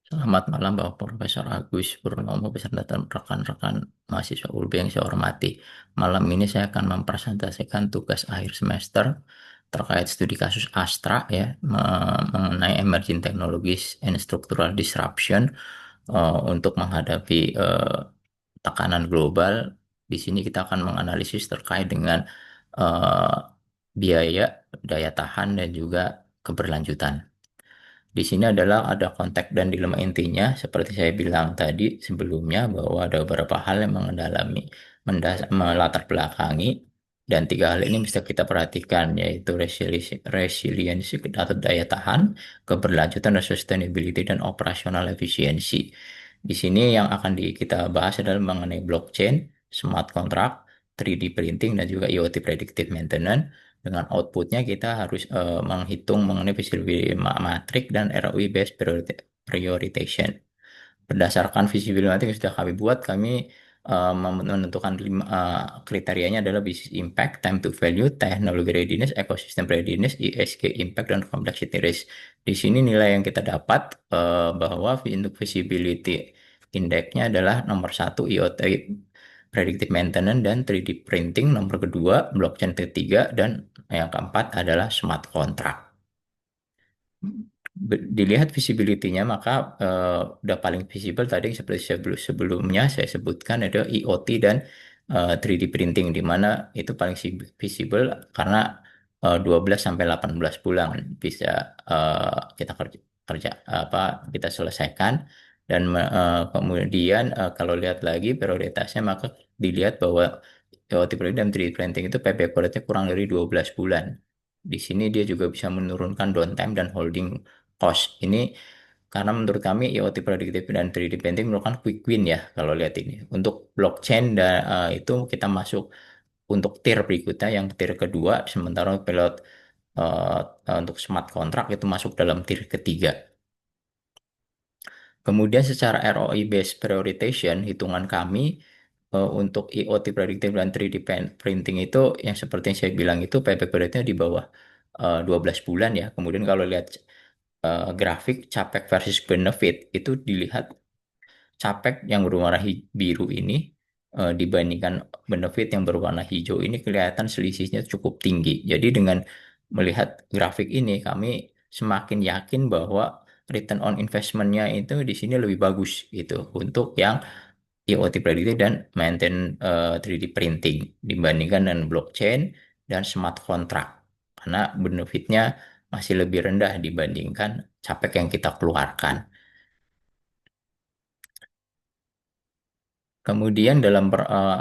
Selamat malam Bapak Profesor Agus Purnomo beserta rekan-rekan mahasiswa ULB yang saya hormati. Malam ini saya akan mempresentasikan tugas akhir semester terkait studi kasus Astra ya mengenai emerging technologies and structural disruption untuk menghadapi tekanan global. Di sini kita akan menganalisis terkait dengan eh, biaya, daya tahan dan juga keberlanjutan. Di sini adalah ada konteks dan dilema intinya, seperti saya bilang tadi sebelumnya bahwa ada beberapa hal yang mengendalami, melatar belakangi, dan tiga hal ini mesti kita perhatikan, yaitu resiliensi atau daya tahan, keberlanjutan dan sustainability, dan operasional efisiensi. Di sini yang akan kita bahas adalah mengenai blockchain, smart contract, 3D printing, dan juga IoT predictive maintenance. Dengan outputnya kita harus menghitung mengenai visibility matrix dan ROI based prioritization. Berdasarkan visibility matrix yang sudah kami buat, kami menentukan kriterianya adalah business impact, time to value, technology readiness, ecosystem readiness, ESG impact, dan complexity risk. Di sini nilai yang kita dapat bahwa untuk visibility indexnya adalah nomor satu IoT predictive maintenance dan 3D printing, nomor kedua blockchain ketiga, dan yang keempat adalah smart contract. Dilihat visibility-nya maka udah paling visible tadi seperti sebelumnya saya sebutkan ada IoT dan 3D printing di mana itu paling visible karena 12 sampai 18 bulan bisa kita kerja apa kita selesaikan dan kemudian kalau lihat lagi prioritasnya maka dilihat bahwa IoT printing dan 3D printing itu payback periodnya kurang dari 12 bulan. Di sini dia juga bisa menurunkan downtime dan holding cost. Ini karena menurut kami IoT predictive dan 3D printing merupakan quick win ya kalau lihat ini. Untuk blockchain dan itu kita masuk untuk tier berikutnya yang tier kedua, sementara pilot untuk smart contract itu masuk dalam tier ketiga. Kemudian secara ROI based prioritization hitungan kami untuk IoT predictive dan 3D printing itu yang seperti yang saya bilang itu payback periodnya di bawah 12 bulan ya. Kemudian kalau lihat grafik capek versus benefit itu dilihat capek yang berwarna biru ini dibandingkan benefit yang berwarna hijau ini kelihatan selisihnya cukup tinggi. Jadi dengan melihat grafik ini kami semakin yakin bahwa return on investment-nya itu di sini lebih bagus gitu untuk yang IoT predictive dan maintain 3D printing dibandingkan dengan blockchain dan smart contract karena benefitnya masih lebih rendah dibandingkan capek yang kita keluarkan. Kemudian dalam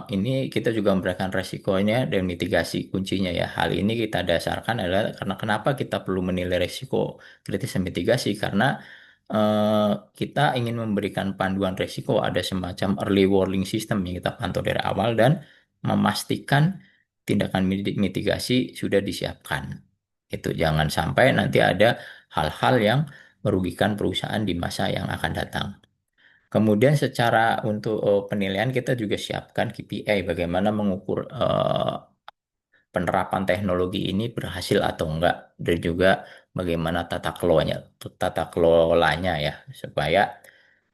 ini kita juga memberikan resikonya dan mitigasi kuncinya ya. Hal ini kita dasarkan adalah karena kenapa kita perlu menilai resiko kritis dan mitigasi karena eh, kita ingin memberikan panduan resiko ada semacam early warning system yang kita pantau dari awal dan memastikan tindakan mitigasi sudah disiapkan. Itu jangan sampai nanti ada hal-hal yang merugikan perusahaan di masa yang akan datang. Kemudian secara untuk penilaian kita juga siapkan KPI bagaimana mengukur penerapan teknologi ini berhasil atau enggak dan juga bagaimana tata kelolanya ya supaya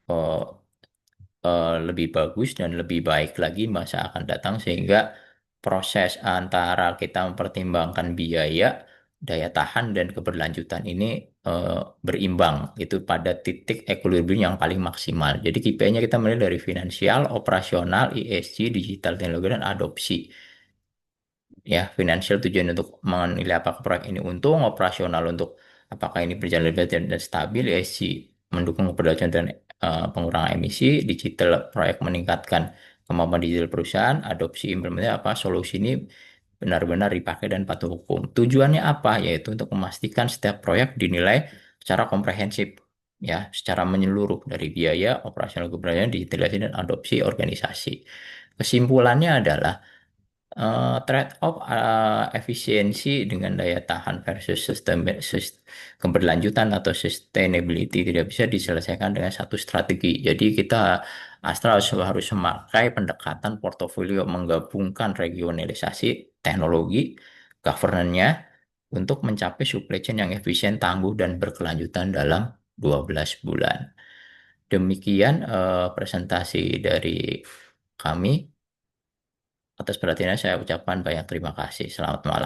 eh, lebih bagus dan lebih baik lagi masa akan datang sehingga proses antara kita mempertimbangkan biaya, daya tahan dan keberlanjutan ini eh, berimbang itu pada titik equilibrium yang paling maksimal. Jadi KPI-nya kita mulai dari finansial, operasional, ESG, digital teknologi dan adopsi. Ya, finansial tujuan untuk menilai apakah proyek ini untung, operasional untuk apakah ini berjalan lebih baik dan stabil, ESG mendukung keberlanjutan dan pengurangan emisi, digital proyek meningkatkan kemampuan digital perusahaan, adopsi implementasi apa solusi ini benar-benar dipakai dan patuh hukum. Tujuannya apa? Yaitu untuk memastikan setiap proyek dinilai secara komprehensif, ya, secara menyeluruh dari biaya, operasional keberlanjutan, digitalisasi dan adopsi organisasi. Kesimpulannya adalah trade-off efisiensi dengan daya tahan versus keberlanjutan atau sustainability tidak bisa diselesaikan dengan satu strategi. Jadi kita Astra harus memakai pendekatan portofolio menggabungkan regionalisasi teknologi, governance-nya untuk mencapai supply chain yang efisien, tangguh, dan berkelanjutan dalam 12 bulan. Demikian presentasi dari kami. Atas perhatiannya saya ucapkan banyak terima kasih. Selamat malam.